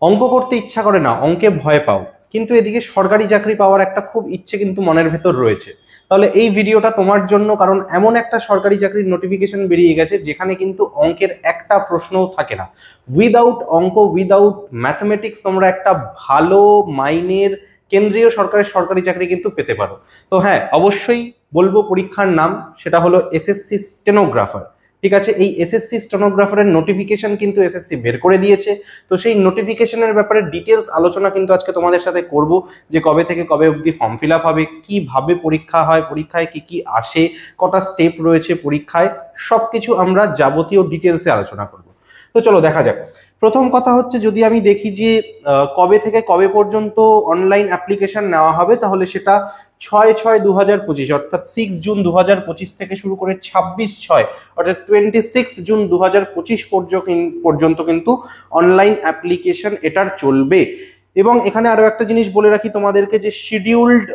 অঙ্ক করতে ইচ্ছা করে না, অঙ্কে ভয় পাও, কিন্তু এদিকে সরকারি চাকরি পাওয়ার একটা খুব ইচ্ছে কিন্তু মনের ভেতর রয়েছে, তাহলে এই ভিডিওটা তোমার জন্য। কারণ এমন একটা সরকারি চাকরির নোটিফিকেশন বেরিয়ে গেছে যেখানে কিন্তু অঙ্কের একটা প্রশ্নও থাকে না। উইদাউট অঙ্ক, উইদাউট ম্যাথমেটিক্স তোমরা একটা ভালো মাইনের কেন্দ্রীয় সরকারের সরকারি চাকরি কিন্তু পেতে পারো। তো হ্যাঁ, অবশ্যই বলবো পরীক্ষার নাম, সেটা হলো এসএসসি স্টেনোগ্রাফার। ঠিক আছে, এই এসএসসি স্টেনোগ্রাফারের নোটিফিকেশন কিন্তু এসএসসি বের করে দিয়েছে। তো সেই নোটিফিকেশনের ব্যাপারে ডিটেলস আলোচনা কিন্তু আজকে তোমাদের সাথে করব, যে কবে থেকে কবে অবধি ফর্ম ফিল আপ হবে, কিভাবে পরীক্ষা হয়, পরীক্ষায় কি কি আসে, কটা স্টেপ রয়েছে পরীক্ষায়, সবকিছু আমরা যাবতীয় ডিটেলসে আলোচনা করব। তো চলো দেখা যাক। প্রথম কথা হচ্ছে, যদি আমি দেখি যে কবে থেকে কবে পর্যন্ত অনলাইন অ্যাপ্লিকেশন নেওয়া হবে, তাহলে সেটা 6/6/2025 অর্থাৎ 6 জুন 2025 থেকে শুরু করে 26/6 অর্থাৎ 26 জুন 2025 পর্যন্ত কিন্তু অনলাইন অ্যাপ্লিকেশন এটার চলবে। এবং এখানে আরো একটা জিনিস বলে রাখি তোমাদেরকে, যে scheduled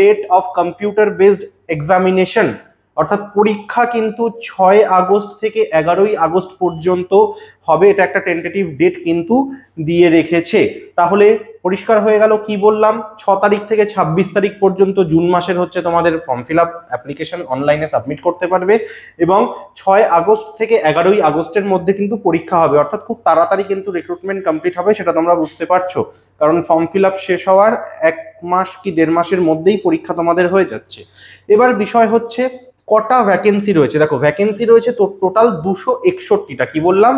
date of computer based examination অর্থাৎ পরীক্ষা কিন্তু 6 আগস্ট থেকে 11ই আগস্ট পর্যন্ত হবে, এটা একটা টেন্টেটিভ ডেট কিন্তু দিয়ে রেখেছে। তাহলে পরিষ্কার হয়ে গেল, কি বললাম, 6 তারিখ থেকে 26 তারিখ পর্যন্ত জুন মাসের হচ্ছে তোমাদের ফর্ম ফিল আপ অ্যাপ্লিকেশন অনলাইনে সাবমিট করতে পারবে, এবং 6 আগস্ট থেকে 11ই আগস্টের মধ্যে কিন্তু পরীক্ষা হবে, অর্থাৎ খুব তাড়াতাড়ি কিন্তু রিক্রুটমেন্ট কমপ্লিট হবে, সেটা তোমরা বুঝতে পারছো। কারণ ফর্ম ফিল আপ শেষ হওয়ার 1 মাস কি 1.5 মাসের মধ্যেই পরীক্ষা তোমাদের হয়ে যাচ্ছে। এবার বিষয় হচ্ছে কটা ভ্যাকেন্সি রয়েছে। দেখো, ভ্যাকেন্সি রয়েছে তো টোটাল 261টা। কি বললাম,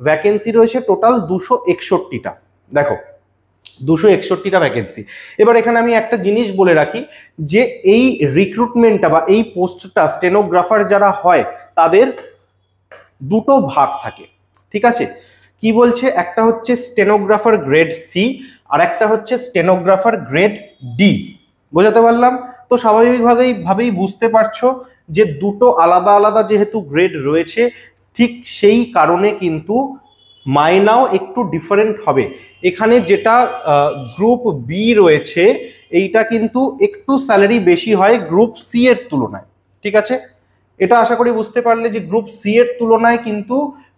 ভ্যাকেন্সি রয়েছে টোটাল 261টা। দেখো, 261টা ভ্যাকেন্সি। এবার এখানে আমি একটা জিনিস বলে রাখি, যে এই রিক্রুটমেন্টটা বা এই পোস্টটা স্টেনোগ্রাফার যারা হয় তাদের দুটো ভাগ থাকে। ঠিক আছে, কি বলছে, একটা হচ্ছে স্টেনোগ্রাফার গ্রেড সি আর একটা হচ্ছে স্টেনোগ্রাফার গ্রেড ডি। বোঝাতে পারলাম? তো স্বাভাবিকভাবেই বুঝতে পারছো যে দুটো আলাদা আলাদা যেহেতু গ্রেড রয়েছে, ঠিক সেই কারণে কিন্তু মাইনাও একটু ডিফারেন্ট হবে। এখানে যেটা গ্রুপ বি রয়েছে, এইটা কিন্তু একটু স্যালারি বেশি হয় গ্রুপ সি এর তুলনায়। ঠিক আছে, এটা আশা করি বুঝতে পারলে যে গ্রুপ সি এর তুলনায় কিন্তু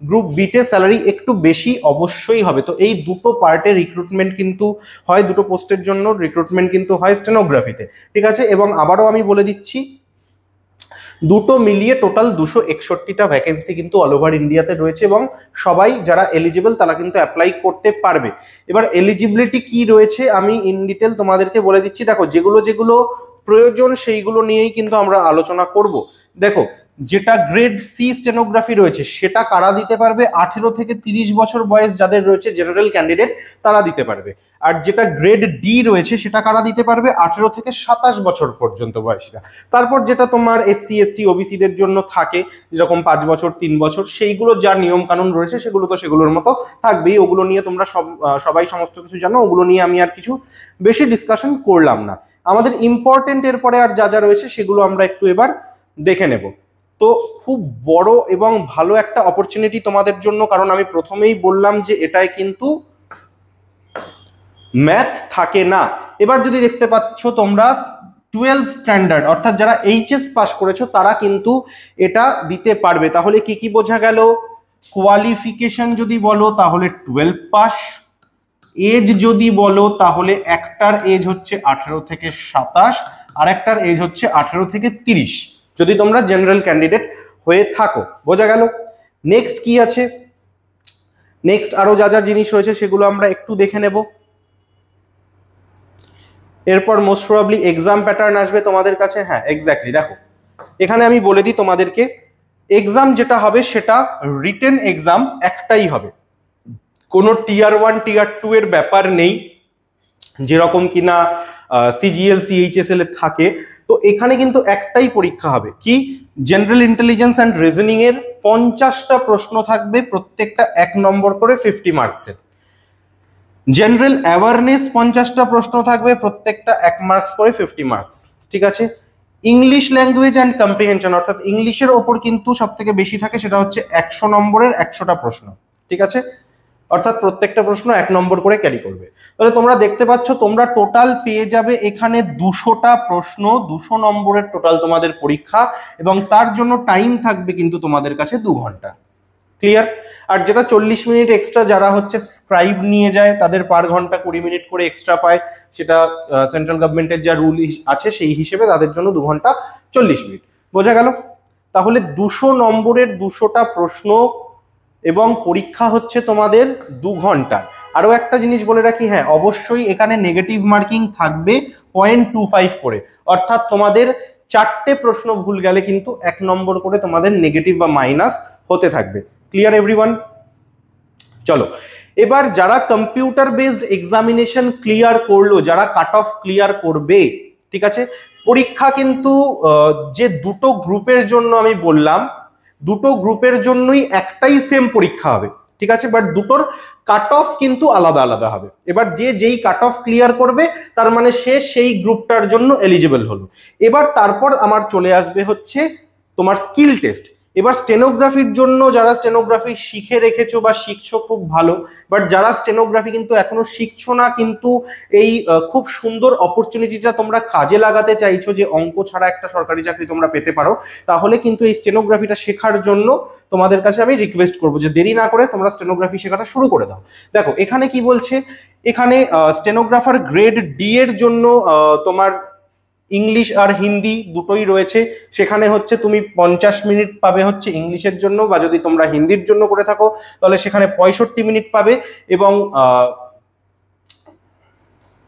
গ্রুপ বি তে স্যালারি একটু বেশি অবশ্যই হবে। তো এই দুটো পার্টে রিক্রুটমেন্ট কিন্তু হয়, দুটো পোস্টের জন্য রিক্রুটমেন্ট কিন্তু হয় স্টেনোগ্রাফিতে। ঠিক আছে, এবং আবারও আমি বলে দিচ্ছি, দুটো মিলিয়ে টোটাল 261টা ভ্যাকেন্সি কিন্তু অল ওভার ইন্ডিয়াতে রয়েছে, এবং সবাই যারা এলিজিবল তারা কিন্তু অ্যাপ্লাই করতে পারবে। এবার এলিজিবিলিটি কি রয়েছে আমি ইন ডিটেল তোমাদেরকে বলে দিচ্ছি। দেখো, যেগুলো যেগুলো প্রয়োজন সেইগুলো নিয়েই কিন্তু আমরা আলোচনা করব। দেখো, যেটা গ্রেড সি স্টেনোগ্রাফি রয়েছে সেটা কারা দিতে পারবে, 18 থেকে 30 বছর বয়স যাদের রয়েছে জেনারেল ক্যান্ডিডেট তারা দিতে পারবে। আর যেটা গ্রেড ডি রয়েছে সেটা কারা দিতে পারবে, 18 থেকে 27 বছর পর্যন্ত বয়সীরা। তারপর যেটা তোমার এসসি এসটি ওবিসিদের জন্য থাকে, যেরকম 5 বছর 3 বছর, সেইগুলো যা নিয়ম কানুন রয়েছে সেগুলো তো সেগুলোর মতো থাকবেই। ওগুলো নিয়ে তোমরা সবাই সমস্ত কিছু জানো, ওগুলো নিয়ে আমি আর কিছু বেশি ডিসকাশন করলাম না। আমাদের ইম্পর্টেন্ট এর পরে আর যা যা রয়েছে সেগুলো আমরা একটু এবার দেখে নেব। তো খুব বড় এবং ভালো একটা অপরচুনিটি তোমাদের জন্য, কারণ আমি প্রথমেই বললাম যে এটাই কিন্তু ম্যাথ থাকে না। এবার যদি দেখতে পাচ্ছ তোমরা 12 স্ট্যান্ডার্ড অর্থাৎ যারা এইচএস পাস করেছো তারা কিন্তু এটা দিতে পারবে। তাহলে কি কি বোঝা গেল, কোয়ালিফিকেশন যদি বলো তাহলে 12 পাস, এজ যদি বলো তাহলে একটার এজ হচ্ছে 18 থেকে 27 আর একটার এজ হচ্ছে 18 থেকে 30, যদি তোমরা জেনারেল ক্যান্ডিডেট হয়ে থাকো। বোঝা গেল? নেক্সট কি আছে, নেক্সট আরো যা যা জিনিস রয়েছে সেগুলো আমরা একটু দেখে নেব। এরপর মোস্ট প্রবাবলি এক্সাম প্যাটার্ন আসবে তোমাদের কাছে। হ্যাঁ, এক্স্যাক্টলি। দেখো, এখানে আমি বলে দিই তোমাদেরকে, এক্সাম যেটা হবে সেটা রিটেন এক্সাম একটাই হবে, কোনো টিয়ার 1 টিয়ার 2 এর ব্যাপার নেই, যেরকম কিনা সিজিএল সিএইচএসএল এ থাকে। তো এখানে কিন্তু একটাই পরীক্ষা হবে, কি, জেনারেল ইন্টেলিজেন্স অ্যান্ড রিজনিং এর 50টা প্রশ্ন থাকবে, প্রত্যেকটা 1 নম্বর করে 50 মার্কসের। জেনারেল অ্যাওয়ারনেস 50টা প্রশ্ন থাকবে, প্রত্যেকটা 1 মার্কস করে 50 মার্কস। ঠিক আছে, ইংলিশ ল্যাঙ্গুয়েজ অ্যান্ড কম্প্রিহেনশন অর্থাৎ ইংলিশের ওপর কিন্তু সব থেকে বেশি থাকে, সেটা হচ্ছে 100 নম্বরের 100টা প্রশ্ন। ঠিক আছে, অর্থাৎ প্রত্যেকটা প্রশ্ন 1 নম্বর করে ক্যারি করবে। তাহলে তোমরা দেখতে পাচ্ছ তোমরা টোটাল পেয়ে যাবে এখানে 200টা প্রশ্ন, 200 নম্বরের টোটাল তোমাদের পরীক্ষা, এবং তার জন্য টাইম থাকবে কিন্তু তোমাদের কাছে 2 ঘন্টা। ক্লিয়ার? আর যেটা 40 মিনিট এক্সট্রা যারা হচ্ছে স্ক্রাইব নিয়ে যায় তাদের পার ঘন্টা 20 মিনিট করে এক্সট্রা পায়, সেটা সেন্ট্রাল গভর্নমেন্টের যা রুল আছে সেই হিসেবে তাদের জন্য 2 ঘন্টা 40 মিনিট। বোঝা গেল? তাহলে 200 নম্বরের 200টা প্রশ্ন এবং পরীক্ষা হচ্ছে তোমাদের 2 ঘন্টা। আরো একটা জিনিস বলে রাখি, হ্যাঁ অবশ্যই এখানে নেগেটিভ মার্কিং থাকবে 0.25 করে, অর্থাৎ তোমাদের 4টে প্রশ্ন ভুল গেলে কিন্তু 1 নম্বর করে তোমাদের নেগেটিভ বা মাইনাস হতে থাকবে। Clear everyone? চলো এবার যারা কম্পিউটার বেসড এক্সামিনেশন ক্লিয়ার করলো, যারা কাট অফ ক্লিয়ার করবে, ঠিক আছে, পরীক্ষা কিন্তু যে দুটো গ্রুপের জন্য আমি বললাম, দুটো গ্রুপের জন্যই একটাই সেম পরীক্ষা হবে, ঠিক আছে, বাট দুটোর কাট অফ কিন্তু আলাদা আলাদা হবে। এবার যে যেই কাট অফ ক্লিয়ার করবে তার মানে সে সেই গ্রুপটার জন্য এলিজিবল হলো। এবার তারপর আমার চলে আসবে হচ্ছে তোমার স্কিল টেস্ট। এবার স্টেনোগ্রাফির জন্য যারা স্টেনোগ্রাফি শিখে রেখেছো বা শিখছো খুব ভালো, বাট যারা স্টেনোগ্রাফি কিন্তু এখনো শিখছো না, কিন্তু এই খুব সুন্দর অপরচুনিটিটা তোমরা কাজে লাগাতে চাইছো যে অঙ্ক ছাড়া একটা সরকারি চাকরি তোমরা পেতে পারো, তাহলে কিন্তু এই স্টেনোগ্রাফিটা শেখার জন্য তোমাদের কাছে আমি রিকোয়েস্ট করবো যে দেরি না করে তোমরা স্টেনোগ্রাফি শেখাটা শুরু করে দাও। দেখো এখানে কি বলছে, এখানে স্টেনোগ্রাফার গ্রেড ডি এর জন্য তোমার ইংলিশ আর হিন্দি দুটোই রয়েছে। সেখানে হচ্ছে তুমি 50 মিনিট পাবে হচ্ছে ইংলিশের জন্য, বা যদি তোমরা হিন্দির জন্য করে থাকো তাহলে সেখানে 65 মিনিট পাবে। এবং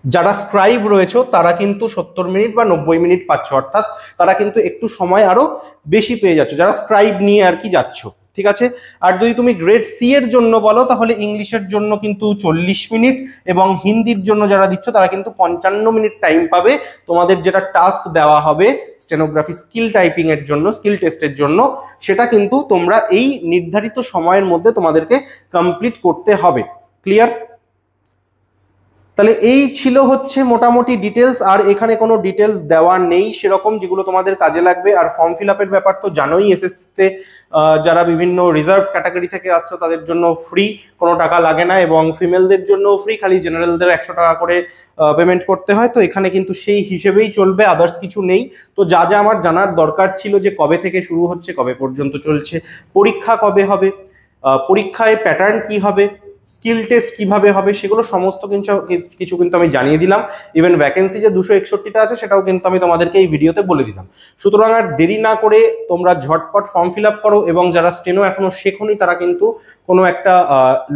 যারা স্ক্রাইব রয়েছে তারা কিন্তু 70 মিনিট বা 90 মিনিট পাচ্ছ, অর্থাৎ তারা কিন্তু একটু সময় আরো বেশি পেয়ে যাচ্ছ যারা স্ক্রাইব নিয়ে আর কি যাচ্ছ, ঠিক আছে। আর যদি তুমি গ্রেড সি এর জন্য বলো তাহলে ইংলিশের জন্য কিন্তু 40 মিনিট, এবং হিন্দির জন্য যারা দিচ্ছ তারা কিন্তু 55 মিনিট টাইম পাবে। তোমাদের যেটা টাস্ক দেওয়া হবে স্টেনোগ্রাফি স্কিল টাইপিং এর জন্য, স্কিল টেস্টের জন্য, সেটা কিন্তু তোমরা এই নির্ধারিত সময়ের মধ্যে তোমাদেরকে কমপ্লিট করতে হবে। ক্লিয়ার? তাহলে এই ছিল হচ্ছে মোটামুটি ডিটেলস, আর এখানে কোনো ডিটেলস দেওয়া নেই সেরকম যেগুলো তোমাদের কাজে লাগবে। আর ফর্ম ফিল আপের ব্যাপার তো জানোই, এসএসসিতে যারা বিভিন্ন রিজার্ভ ক্যাটাগরি থেকে আসছো তাদের জন্য ফ্রি, কোনো টাকা লাগে না, এবং ফিমেলদের জন্য ফ্রি, খালি জেনারেলদের 100 টাকা করে পেমেন্ট করতে হয়। তো এখানে কিন্তু সেই হিসেবেই চলবে, আদার্স কিছু নেই। তো যা যা আমার জানার দরকার ছিল যে কবে থেকে শুরু হচ্ছে, কবে পর্যন্ত চলছে, পরীক্ষা কবে হবে, পরীক্ষায় প্যাটার্ন কি হবে, স্কিল টেস্ট কিভাবে হবে, সেগুলো সমস্ত কিছু কিন্তু আমি জানিয়ে দিলাম। ইভেন ভ্যাকেন্সি যে 261টা আছে সেটাও কিন্তু আমি তোমাদেরকে এই ভিডিওতে বলে দিলাম। সুতরাং আর দেরি না করে তোমরা ঝটপট ফর্ম ফিল আপ করো, এবং যারা স্টেনো এখনো শেখোনি তারা কিন্তু কোনো একটা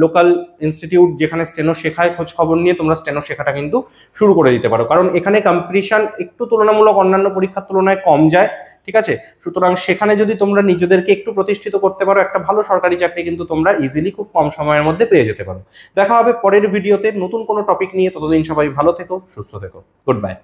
লোকাল ইনস্টিটিউট যেখানে স্টেনো শেখায় খোঁজ খবর নিয়ে তোমরা স্টেনো শেখাটা কিন্তু শুরু করে দিতে পারো, কারণ এখানে কম্পিটিশন একটু তুলনামূলক অন্যান্য পরীক্ষার তুলনায় কম যায়, ঠিক আছে। সুতরাং সেখানে যদি তোমরা নিজেদেরকে একটু প্রতিষ্ঠিত করতে পারো, একটা ভালো সরকারি চাকরি কিন্তু তোমরা ইজিলি খুব কম সময়ের মধ্যে পেয়ে যেতে পারো। দেখা হবে পরের ভিডিওতে নতুন কোনো টপিক নিয়ে, ততদিন সবাই ভালো থেকো, সুস্থ থেকো, গুড বাই।